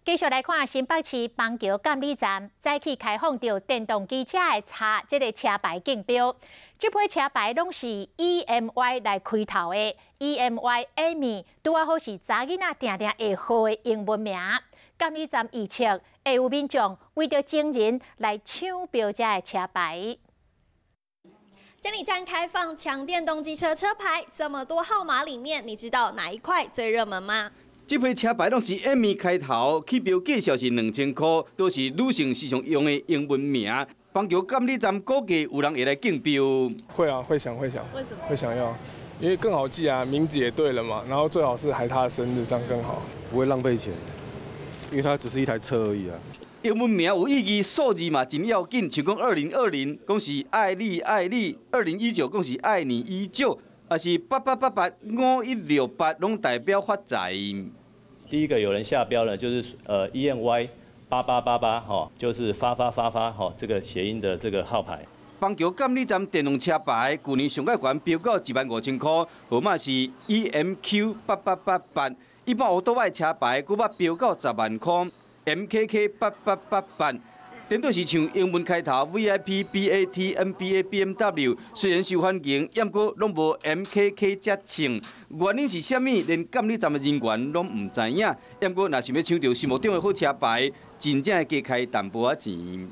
继续来看新北市邦桥监理站早起开放着电动机车的这个车牌竞标，这批车牌拢是 EMY 来开头的 ，EMY Amy 拄啊好是查囡仔定定会号的英文名。监理站预测会有民众为着争人来抢标这的车牌。 监理站开放抢电动机车车牌，这么多号码里面，你知道哪一块最热门吗？这批车牌拢是 M 开头，起标价小是2000块，都是女性时常用的英文名。邦桥监理站估计有人会来竞标。会啊，会想。为什么？会想要，因为更好记啊，名字也对了嘛，然后最好是还他的生日，这样更好。不会浪费钱，因为它只是一台车而已啊。 英文名有意义，数字嘛真要紧。像讲2020，讲是爱你；2019，讲是爱你依旧，也是88885168，拢代表发财。第一个有人下标了，就是EMY 8888哈，就是发哈，这个谐音的这个号牌。邦桥监理站电动车牌，去年上盖悬标到15000块，号码是 EMQ8888。一般奥多麦车牌，佫捌标到10万块。 MKK8888，顶多是像英文开头 VIP、BAT、NBA、BMW， 虽然受欢迎，不过拢无 MKK 遮称。原因是啥物？连监理站的人员拢唔知影。不过若想要抢到心目中的好车牌，真正会加开淡薄仔钱。